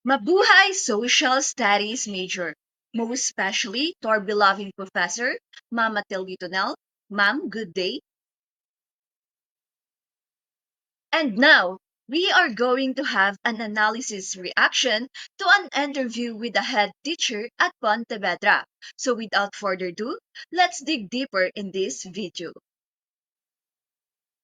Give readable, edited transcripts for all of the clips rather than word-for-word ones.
Mabuhay Social Studies major, most especially to our beloved professor, Ma'am Matilde Tonel. Ma'am, good day. And now, we are going to have an analysis reaction to an interview with the head teacher at Pontevedra. So without further ado, let's dig deeper in this video.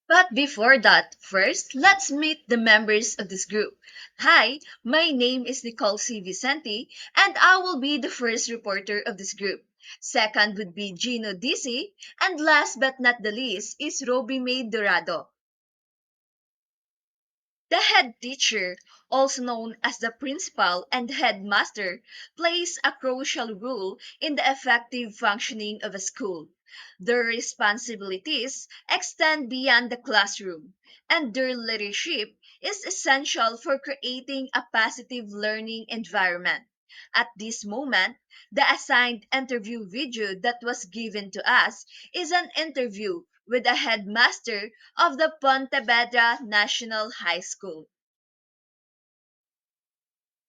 But before that, first, let's meet the members of this group. Hi, my name is Nicole C. Vicente, and I will be the first reporter of this group. Second would be Gino DC, and last but not the least is Roby May Dorado. The head teacher, also known as the principal and headmaster, plays a crucial role in the effective functioning of a school. Their responsibilities extend beyond the classroom, and their leadership is essential for creating a positive learning environment. At this moment, the assigned interview video that was given to us is an interview with the headmaster of the Pontevedra National High School.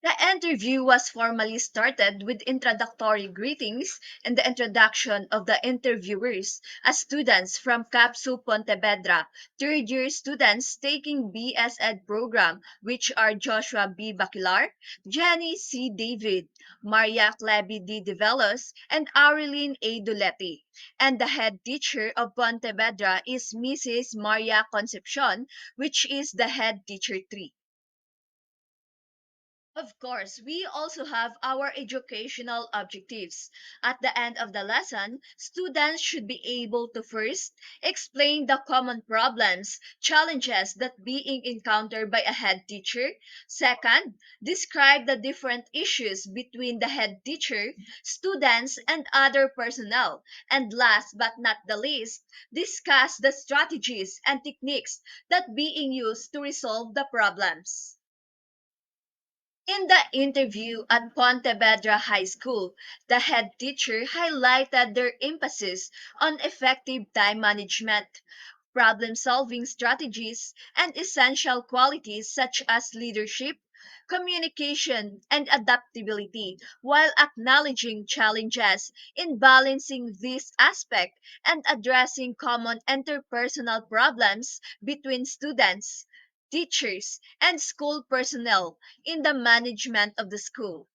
The interview was formally started with introductory greetings and the introduction of the interviewers as students from CAPSU Pontevedra, third year students taking BS Ed program, which are Joshua B. Baquilar, Jenny C. David, Maria Clebi D. Develos, and Aureline A. Duletti. And the head teacher of Pontevedra is Mrs. Maria Concepcion, which is the head teacher 3. Of course, we also have our educational objectives. At the end of the lesson, students should be able to first explain the common problems, challenges that being encountered by a head teacher. Second, describe the different issues between the head teacher, students, and other personnel. And last but not the least, discuss the strategies and techniques that being used to resolve the problems. In the interview at Pontevedra High School, the head teacher highlighted their emphasis on effective time management, problem solving strategies, and essential qualities such as leadership, communication, and adaptability, while acknowledging challenges in balancing this aspect and addressing common interpersonal problems between students, teachers, and school personnel in the management of the school.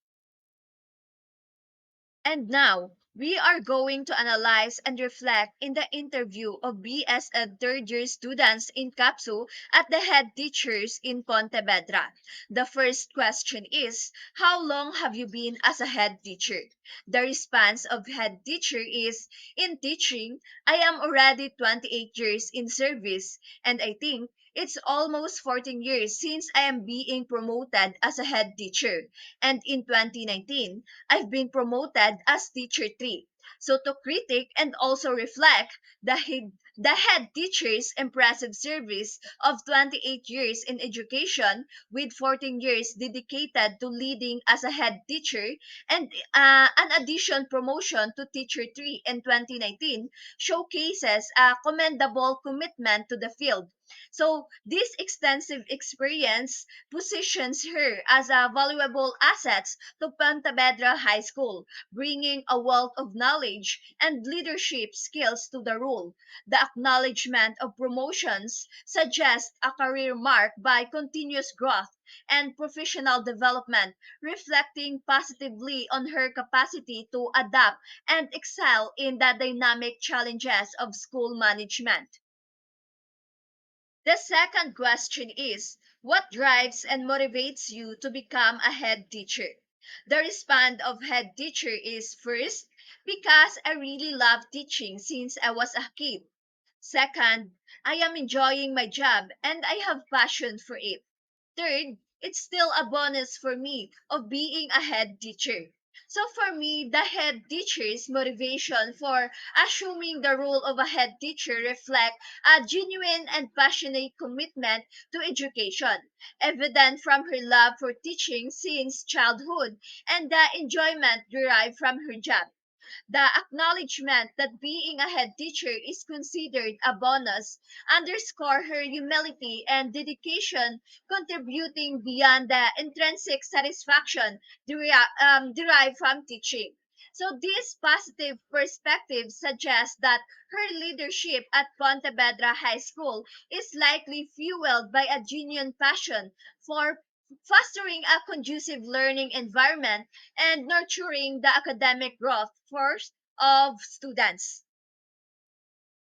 And now, we are going to analyze and reflect in the interview of BS and third year students in CAPSU at the head teachers in Pontevedra. The first question is, how long have you been as a head teacher? The response of head teacher is, in teaching, I am already 28 years in service, and I think it's almost 14 years since I am being promoted as a head teacher. And in 2019, I've been promoted as teacher 3. So to critique and also reflect the head teacher's impressive service of 28 years in education with 14 years dedicated to leading as a head teacher and an addition promotion to teacher 3 in 2019 showcases a commendable commitment to the field. So this extensive experience positions her as a valuable asset to Pontevedra High School, bringing a wealth of knowledge and leadership skills to the role. The acknowledgement of promotions suggests a career marked by continuous growth and professional development, reflecting positively on her capacity to adapt and excel in the dynamic challenges of school management. The second question is, what drives and motivates you to become a head teacher? The response of head teacher is first, because I really love teaching since I was a kid. Second, I am enjoying my job and I have passion for it. Third, it's still a bonus for me of being a head teacher. So for me, the head teacher's motivation for assuming the role of a head teacher reflect a genuine and passionate commitment to education, evident from her love for teaching since childhood and the enjoyment derived from her job. The acknowledgement that being a head teacher is considered a bonus underscore her humility and dedication, contributing beyond the intrinsic satisfaction derived from teaching. So this positive perspective suggests that her leadership at Pontevedra High School is likely fueled by a genuine passion for fostering a conducive learning environment and nurturing the academic growth first of students.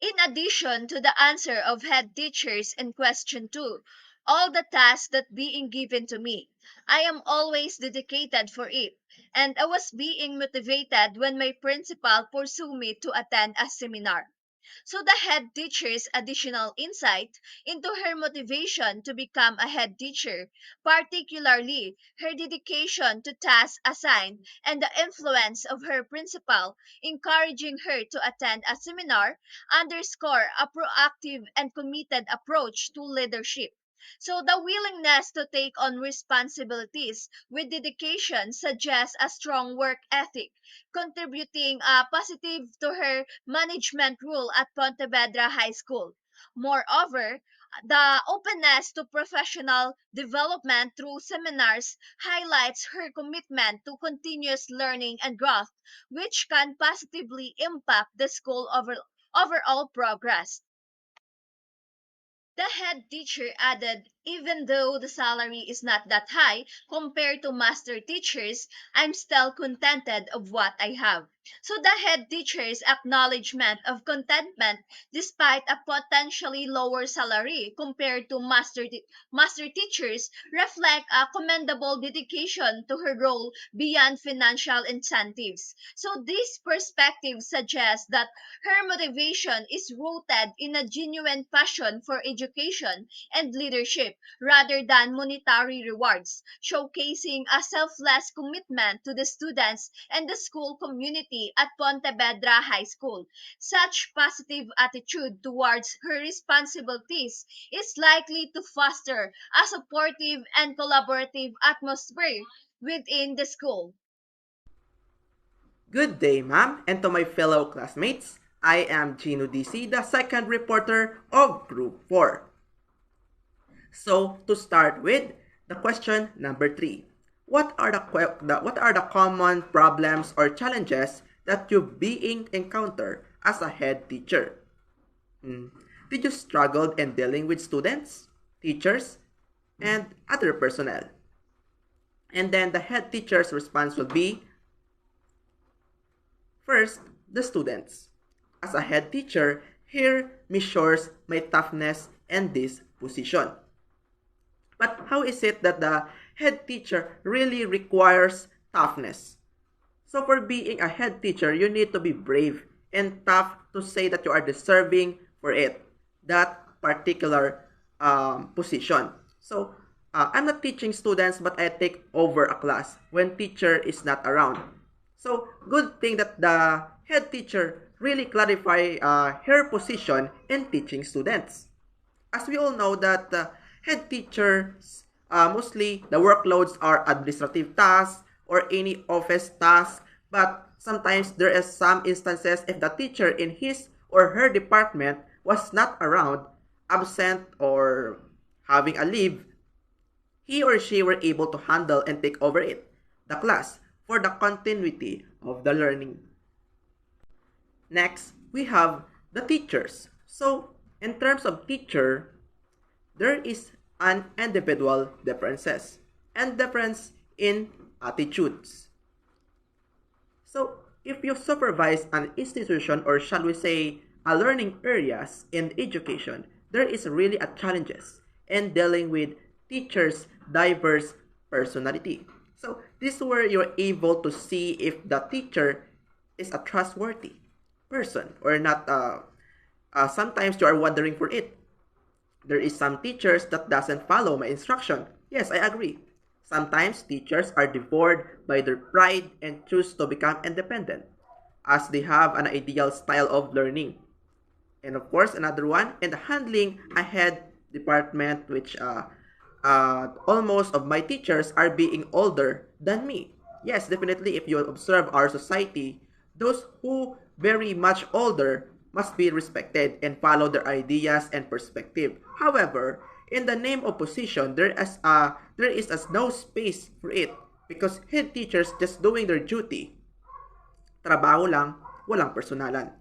In addition to the answer of head teachers in question 2, all the tasks that being given to me, I am always dedicated for it, and I was being motivated when my principal pursued me to attend a seminar. So the head teacher's additional insight into her motivation to become a head teacher, particularly her dedication to tasks assigned and the influence of her principal encouraging her to attend a seminar, underscore a proactive and committed approach to leadership. So the willingness to take on responsibilities with dedication suggests a strong work ethic, contributing positive to her management role at Pontevedra High School. Moreover, the openness to professional development through seminars highlights her commitment to continuous learning and growth, which can positively impact the school overall progress. The head teacher added, even though the salary is not that high compared to master teachers, I'm still contented of what I have. So the head teacher's acknowledgement of contentment despite a potentially lower salary compared to master teachers reflect a commendable dedication to her role beyond financial incentives. So this perspective suggests that her motivation is rooted in a genuine passion for education and leadership rather than monetary rewards, showcasing a selfless commitment to the students and the school community at Pontevedra High School. Such positive attitude towards her responsibilities is likely to foster a supportive and collaborative atmosphere within the school. Good day, ma'am, and to my fellow classmates. I am Gino DC, the second reporter of Group 4. So, to start with, the question number 3. What are the common problems or challenges that you being encounter as a head teacher? Hmm. Did you struggle in dealing with students, teachers, and other personnel? And then the head teacher's response will be, first, the students. As a head teacher, here measures my toughness and this position. But how is it that the head teacher really requires toughness? So for being a head teacher, you need to be brave and tough to say that you are deserving for it, that particular position. So I'm not teaching students, but I take over a class when teacher is not around. So good thing that the head teacher really clarify her position in teaching students. As we all know that head teachers, mostly the workloads are administrative tasks or any office tasks, but sometimes there is some instances if the teacher in his or her department was not around, absent or having a leave, he or she were able to handle and take over the class, for the continuity of the learning. Next, we have the teachers. So, in terms of teacher, there is an individual differences and difference in attitudes. So, if you supervise an institution, or shall we say a learning areas in education, there is really a challenges in dealing with teachers' diverse personality. So this is where you're able to see if the teacher is a trustworthy person or not. Sometimes you are wondering for it. There is some teachers that doesn't follow my instruction. Yes, I agree. Sometimes teachers are devoured by their pride and choose to become independent as they have an ideal style of learning. And of course, another one, in the handling a head department, which almost of my teachers are being older than me. Yes, definitely, if you observe our society, those who very much older must be respected and follow their ideas and perspective. However, in the name of position, there is no space for it because head teachers just doing their duty. Trabaho lang, walang personalan.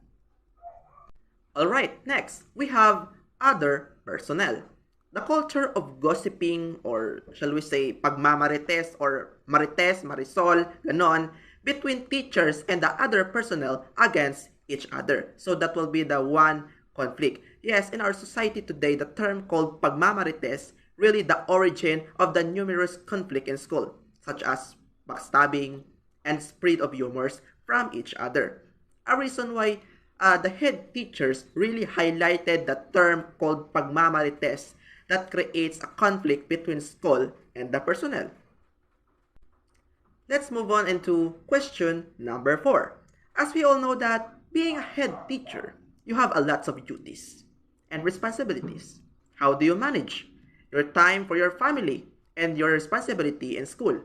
Alright, next, we have other personnel. The culture of gossiping or shall we say pagmamarites or marites, marisol, ganon, between teachers and the other personnel against each other. So that will be the one conflict. Yes, in our society today, the term called pagmamarites really the origin of the numerous conflict in school, such as backstabbing and spread of humors from each other. A reason why the head teachers really highlighted the term called pagmamarites that creates a conflict between school and the personnel. Let's move on into question number 4. As we all know that being a head teacher, you have a lots of duties and responsibilities. How do you manage your time for your family and your responsibility in school?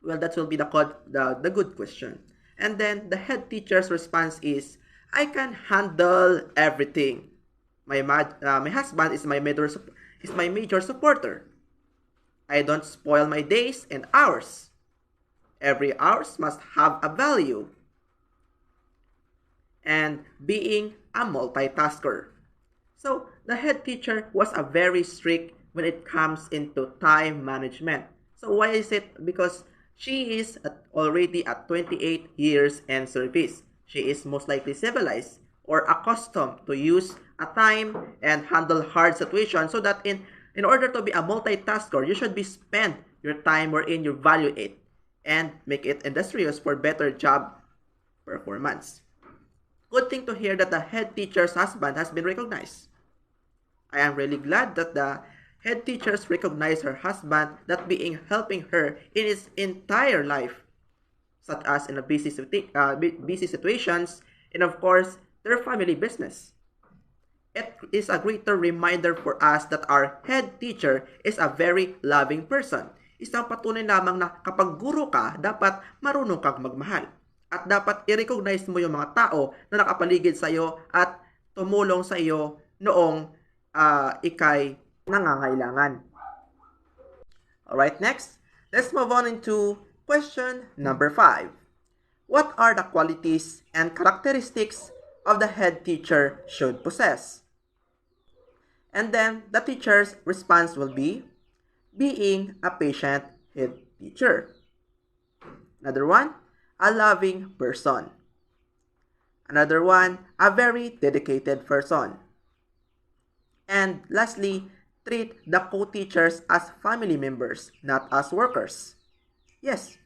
Well, that will be the good question. And then the head teacher's response is, I can handle everything. My husband is my major supporter. I don't spoil my days and hours. Every hours must have a value. And being a multitasker. So the head teacher was a very strict when it comes into time management. So why is it? Because she is already at 28 years in service. She is most likely civilized or accustomed to use a time and handle hard situations so that in order to be a multitasker, you should be spend your time wherein you value it and make it industrious for better job performance. Good thing to hear that the head teacher's husband has been recognized. I am really glad that the head teachers recognize her husband that being helping her in his entire life, such as in a busy situations, and of course, their family business. It is a greater reminder for us that our head teacher is a very loving person. Isang patunay lamang na kapag guro ka, dapat marunong kang magmahal. At dapat i-recognize mo yung mga tao na nakapaligid sa iyo at tumulong sa iyo noong ikay nangangailangan. Alright, next, let's move on into question number 5. What are the qualities and characteristics of the head teacher should possess? And then the teacher's response will be being a patient head teacher. Another one, a loving person. Another one, a very dedicated person. And lastly, treat the co-teachers as family members, not as workers. Yes,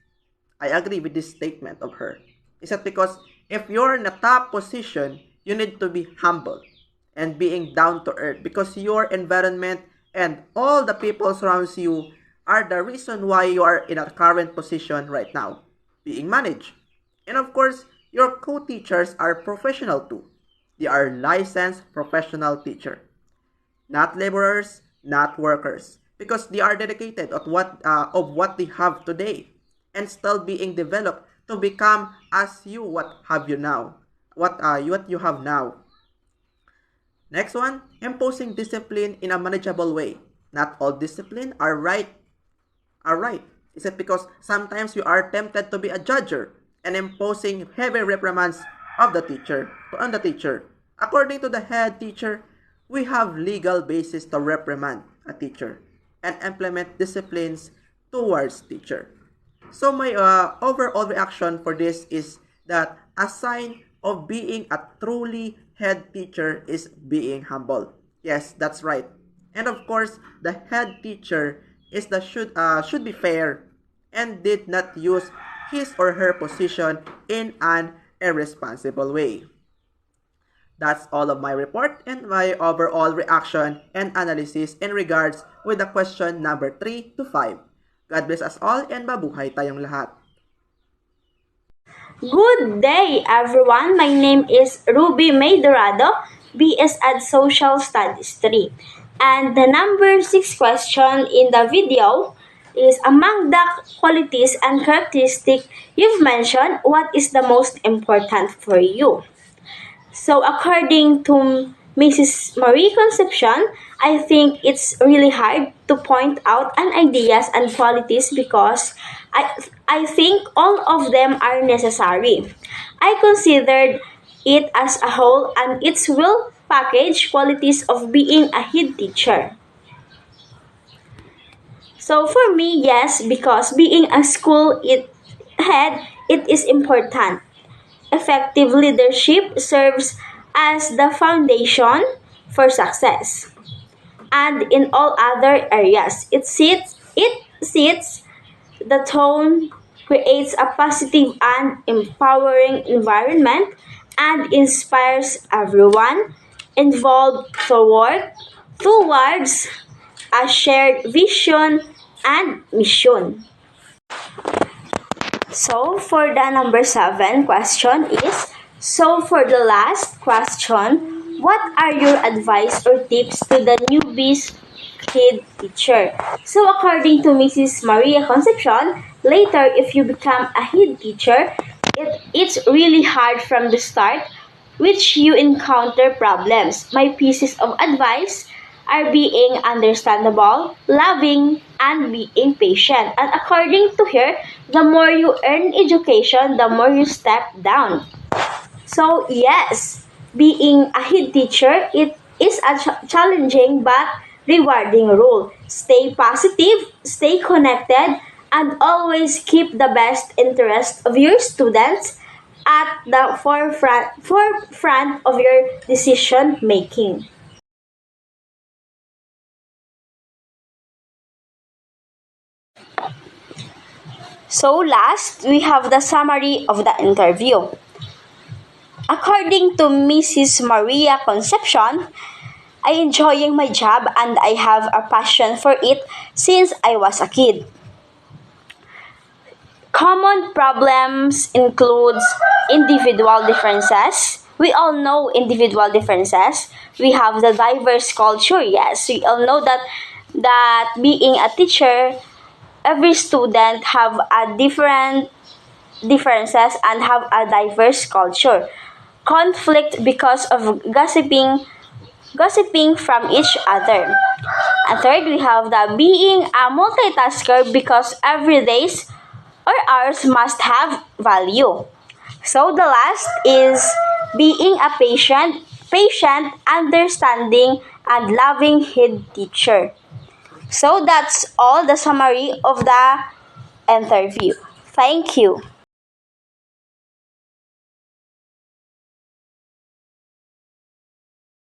I agree with this statement of her. Is that because if you're in a top position, you need to be humble and being down to earth because your environment and all the people surrounds you are the reason why you are in a current position right now, being managed. And of course, your co-teachers are professional too. They are licensed professional teacher, not laborers, not workers, because they are dedicated of what they have today and still being developed to become as you what have you now, what you have now. Next one, imposing discipline in a manageable way. Not all discipline are right. Is it because sometimes you are tempted to be a judger and imposing heavy reprimands of the teacher on the teacher? According to the head teacher, we have legal basis to reprimand a teacher and implement disciplines towards teacher. So my overall reaction for this is that a sign of being a truly head teacher is being humble. Yes, that's right. And of course, the head teacher is the should be fair and did not use his or her position in an irresponsible way. That's all of my report and my overall reaction and analysis in regards with the question number 3 to 5. God bless us all and mabuhay tayong lahat. Good day, everyone. My name is Ruby May Dorado, BS Ed Social Studies 3. And the number 6 question in the video is among the qualities and characteristics you've mentioned, what is the most important for you? So according to Mrs. Marie Concepcion, I think it's really hard to point out an ideas and qualities because I think all of them are necessary. I considered it as a whole and its will package qualities of being a head teacher. So for me, yes, because being a head, it is important. Effective leadership serves as the foundation for success. And in all other areas, it sets the tone, creates a positive and empowering environment, and inspires everyone involved towards a shared vision and mission. So for the number 7 question is, so for the last question, what are your advice or tips to the newbies head teacher? So according to Mrs. Maria Concepcion, later if you become a head teacher, it's really hard from the start, which you encounter problems. My pieces of advice are being understandable, loving, and being patient. And according to her, the more you earn education, the more you step down. So yes, being a head teacher, it is a challenging but rewarding role. Stay positive, stay connected, and always keep the best interest of your students at the forefront of your decision making. So last, we have the summary of the interview. According to Mrs. Maria Concepcion, I enjoying my job and I have a passion for it since I was a kid. Common problems includes individual differences. We all know individual differences. We have the diverse culture. Yes, we all know that being a teacher, every student have a different differences and have a diverse culture. Conflict because of gossiping from each other. And third, we have the being a multitasker because every days or hours must have value. So the last is being a patient, understanding, and loving head teacher. So that's all the summary of the interview. Thank you.